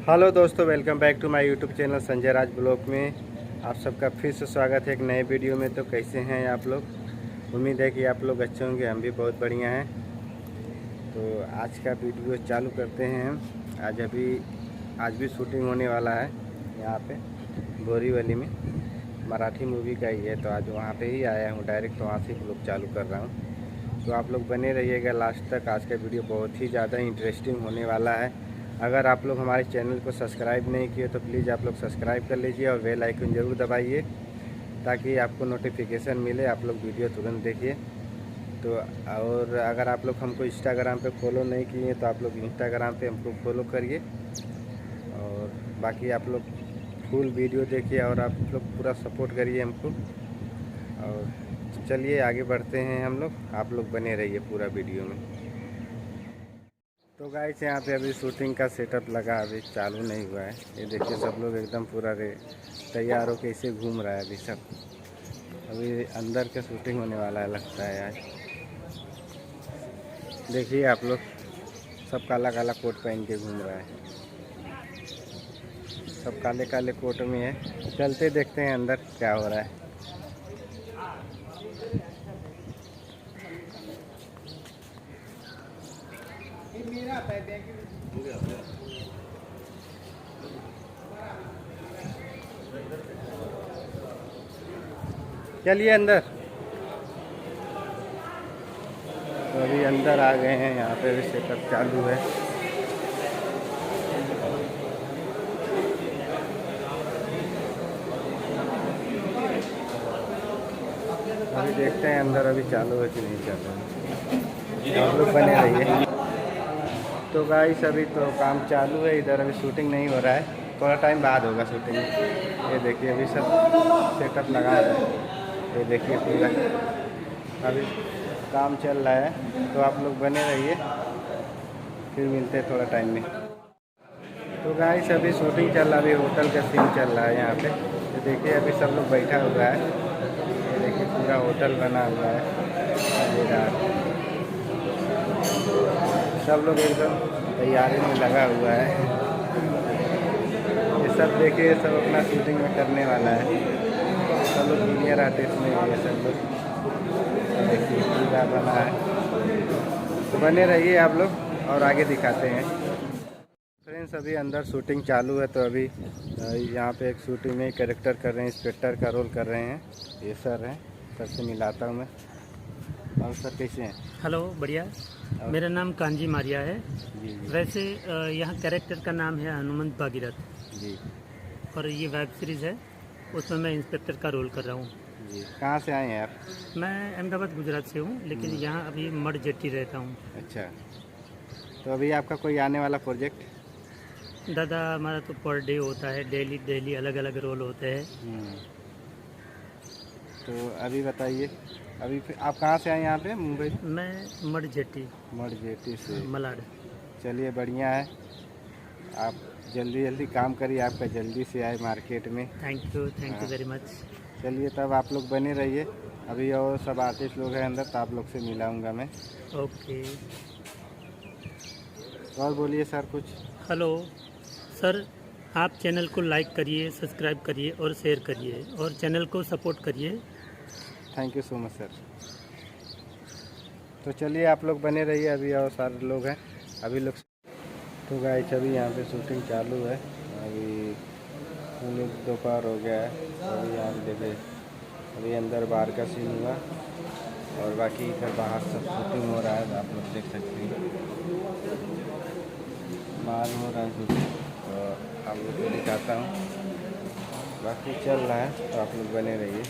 Hello दोस्तों, welcome back to my YouTube channel Sanjay Raj blog में आप सबका फिर से स्वागत है एक नए वीडियो में। तो कैसे हैं आप लोग? उम्मीद है कि आप लोग अच्छे होंगे, हम भी बहुत बढ़िया हैं। तो आज का वीडियो चालू करते हैं हम। आज भी शूटिंग होने वाला है यहाँ पे बोरीवली में, मराठी मूवी का ही है। तो आज वहाँ पे ही आया हूँ, डायरेक्ट वहाँ से ब्लॉग चालू कर रहा हूँ। तो आप लोग बने रहिएगा लास्ट तक। आज का वीडियो बहुत ही ज़्यादा इंटरेस्टिंग होने वाला है। अगर आप लोग हमारे चैनल को सब्सक्राइब नहीं किए तो प्लीज़ आप लोग सब्सक्राइब कर लीजिए और बेल आइकन ज़रूर दबाइए ताकि आपको नोटिफिकेशन मिले, आप लोग वीडियो तुरंत देखिए। तो और अगर आप लोग हमको इंस्टाग्राम पे फॉलो नहीं किए तो आप लोग इंस्टाग्राम पे हमको फॉलो करिए। और बाकी आप लोग फुल वीडियो देखिए और आप लोग पूरा सपोर्ट करिए हमको। और चलिए आगे बढ़ते हैं हम लोग, आप लोग बने रहिए पूरा वीडियो में। तो गाइस यहाँ पे अभी शूटिंग का सेटअप लगा, अभी चालू नहीं हुआ है। ये देखिए सब लोग एकदम पूरा तैयार होकर इसे घूम रहा है अभी सब। अभी अंदर का शूटिंग होने वाला है लगता है आज। देखिए आप लोग सब काला काला कोट पहन के घूम रहा है, सब काले काले कोट में है। चलते देखते हैं अंदर क्या हो रहा है। चलिए अंदर। तो अभी अंदर आ गए हैं, यहाँ पे भी सेटअप चालू है। अभी देखते हैं अंदर अभी चालू है कि नहीं चालू है, आप लोग बने रहिए। तो गाइस अभी तो काम चालू है इधर, अभी शूटिंग नहीं हो रहा है, थोड़ा टाइम बाद होगा शूटिंग। ये देखिए अभी सब सेटअप लगा है, ये देखिए पूरा अभी काम चल रहा है। तो आप लोग बने रहिए, फिर मिलते हैं थोड़ा टाइम में। तो गाइस अभी शूटिंग चल रहा है, अभी होटल का सीन चल रहा है यहाँ पे। तो देखिए अभी सब लोग बैठा हुआ है, ये देखिए पूरा होटल बना हुआ है। सब लोग एकदम तैयारी में लगा हुआ है। ये सब देखिए सब अपना शूटिंग में करने वाला है। सब लोग जूनियर आर्टिस्ट में ये सब लोग देखिए पूरा बना है। तो बने रहिए आप लोग और आगे दिखाते हैं। फ्रेंड्स अभी अंदर शूटिंग चालू है। तो अभी यहाँ पे एक शूटिंग में कैरेक्टर कर रहे हैं, इंस्पेक्टर का रोल कर रहे हैं। ये सर हैं, सर से मिलाता हूँ मैं। और सर कैसे हैं? हेलो, बढ़िया। मेरा नाम कांजी मारिया है। जी जी। वैसे यहाँ कैरेक्टर का नाम है हनुमंत भागीरथ जी। और ये वेब सीरीज़ है, उसमें मैं इंस्पेक्टर का रोल कर रहा हूँ। जी। कहाँ से आए हैं आप? मैं अहमदाबाद गुजरात से हूँ, लेकिन यहाँ अभी मड जेट्टी रहता हूँ। अच्छा, तो अभी आपका कोई आने वाला प्रोजेक्ट? दादा हमारा तो पर डे होता है, डेली अलग अलग रोल होते हैं। तो अभी बताइए, अभी आप कहाँ से आए यहाँ पे मुंबई? मैं मड जेट्टी से मलाड। चलिए बढ़िया है, आप जल्दी काम करिए, आपका जल्दी से आए मार्केट में। Thank you very much. चलिए तब आप लोग बने रहिए, अभी और सब आर्टिस्ट लोग हैं अंदर, तो आप लोग से मिलाऊंगा मैं। ओके। और बोलिए सर कुछ। हेलो सर, आप चैनल को लाइक करिए, सब्सक्राइब करिए और शेयर करिए और चैनल को सपोर्ट करिए। Thank you so much sir. तो चलिए आप लोग बने रहिए, अभी और सारे लोग हैं अभी लोग। तो गाइस अभी यहाँ पे शूटिंग चालू है, अभी दोपहर हो गया है। अभी यहाँ पे देखिए अभी अंदर बाहर का सीन हुआ और बाकी इधर बाहर सब शूटिंग हो रहा है, आप लोग देख सकते हैं बाहर हो रहा है शूटिंग। तो आप लोग को दिखाता हूँ, बाकी चल रहा है, तो आप लोग बने रहिए।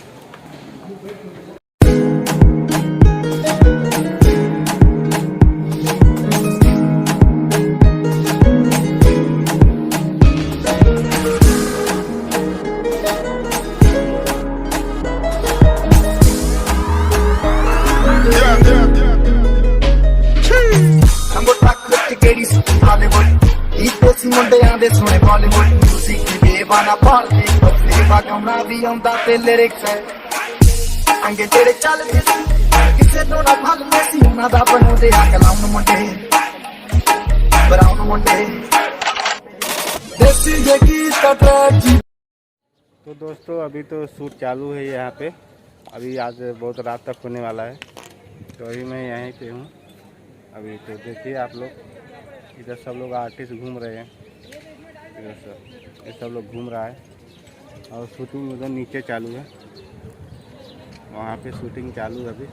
ਮੁੰਡਿਆਂ ਦੇ ਸੋਹਣੇ ਬਾਲੀਵੁੱਡ ਮਿਊਜ਼ਿਕ ਦੀ ਬੇਵਾਨਾ ਪਾਲਦੇ ਬੱਲੇ ਵਗਾਉਣਾ ਵੀ ਆਉਂਦਾ ਤੇ ਲਿਰਿਕਸ ਅੰਗੇ ਜਿਹੜੇ ਚੱਲਦੇ ਸੀ ਕਿਸੇ ਤੋਂ ਨਾ ਭੱਲਦੇ ਸੀ ਉਹਨਾਂ ਦਾ ਬਣਾਉਂਦੇ ਆ ਕਲਾਉਣ ਮੁੰਡੇ ਬਰਾਉਨ ਮੁੰਡੇ देसी ये गीत का ट्रैक जी। तो दोस्तों अभी तो शूट चालू है यहाँ पे, अभी आज बहुत रात तक होने वाला है। तो अभी मैं यहीं पे हूँ अभी। तो देखिए आप लोग, इधर सब लोग आर्टिस्ट घूम रहे हैं, इधर सब ये सब लोग घूम रहा है। और शूटिंग उधर नीचे चालू है, वहाँ पे शूटिंग चालू है अभी।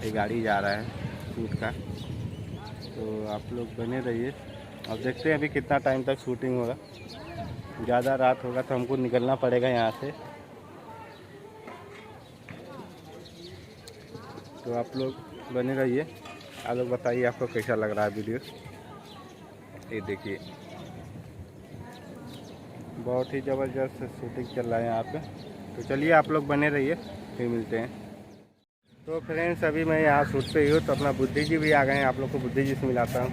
ये गाड़ी जा रहा है शूट का। तो आप लोग बने रहिए और देखते हैं अभी कितना टाइम तक शूटिंग होगा। ज़्यादा रात होगा तो हमको निकलना पड़ेगा यहाँ से। तो आप लोग बने रहिए। आप लोग बताइए आपको कैसा लग रहा है वीडियो। ये देखिए बहुत ही ज़बरदस्त शूटिंग चल रहा है यहाँ पे। तो चलिए आप लोग बने रहिए, फिर मिलते हैं। तो फ्रेंड्स अभी मैं यहाँ शूट पे ही हूँ, तो अपना बुद्धि जी भी आ गए हैं। आप लोग को बुद्धि जी से मिलाता हूँ।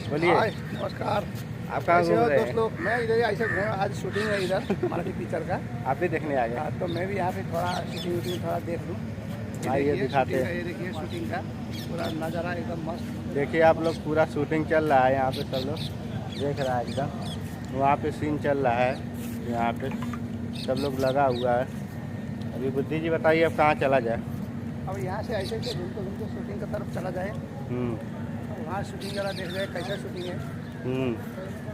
बोलिए। नमस्कार। आप कहाँ घूम रहे हैं? दोस्तों मैं इधर ऐसे घूम, आज शूटिंग है इधर मराठी पिक्चर का। आप भी देखने आ गए? हाँ, तो मैं भी यहाँ पे थोड़ा शूटिंग थोड़ा देख लूँ। आइए दिखाते हैं। ये देखिए शूटिंग का पूरा नज़ारा एकदम मस्त। देखिए आप लोग, पूरा शूटिंग चल रहा है यहाँ पे, सब लोग देख रहा है एकदम। वहाँ पे सीन चल रहा है, यहाँ पे सब लोग लगा हुआ है। अभी बुद्धि जी बताइए अब कहाँ चला जाए? अब यहाँ से ऐसे घूमते घूमते शूटिंग की तरफ चला जाए। वहाँ शूटिंग जरा देख रहे हैं कैसा शूटिंग है।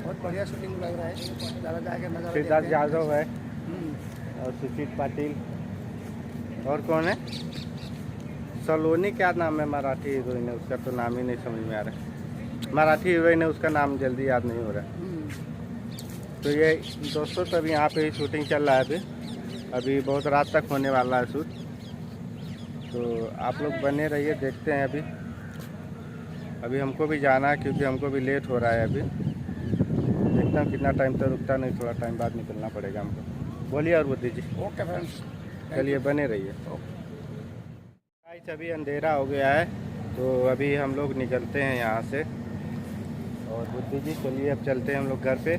बहुत बढ़िया शूटिंग लग रहा है। ज़्यादा जाके नज़ारा सिद्धार्थ यादव है हम्म। और सुशील पाटिल, और कौन है? सलोनी क्या नाम है मराठी हीरोइन है, उसका तो नाम ही नहीं समझ में आ रहा। मराठी हीरोइन है, उसका नाम जल्दी याद नहीं हो रहा। तो ये दोस्तों तो अभी यहाँ पे ही शूटिंग चल रहा है अभी बहुत रात तक होने वाला है शूट। तो आप लोग बने रहिए, देखते हैं। अभी हमको भी जाना है क्योंकि हमको भी लेट हो रहा है अभी। देखता हूँ कितना टाइम तक रुकता, नहीं थोड़ा टाइम बाद निकलना पड़ेगा हमको। बोलिए और बुद्धि जी। ओके फ्रेंड्स, चलिए बने रहिए। गाइस अभी अंधेरा हो गया है, तो अभी हम लोग निकलते हैं यहाँ से। और बुद्धि जी चलिए अब चलते हैं हम लोग घर पे।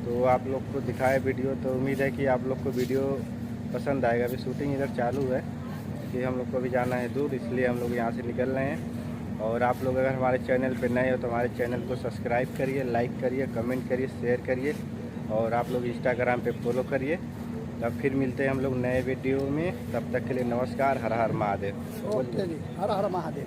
तो आप लोग को दिखाए वीडियो, तो उम्मीद है कि आप लोग को वीडियो पसंद आएगा। अभी शूटिंग इधर चालू है कि हम लोग को भी जाना है दूर, इसलिए हम लोग यहाँ से निकल रहे हैं। और आप लोग अगर हमारे चैनल पे नए हो तो हमारे चैनल को सब्सक्राइब करिए, लाइक करिए, कमेंट करिए, शेयर करिए। और आप लोग इंस्टाग्राम पे फॉलो करिए। तब फिर मिलते हैं हम लोग नए वीडियो में। तब तक के लिए नमस्कार। हर हर महादेव। ओके जी, हर हर महादेव।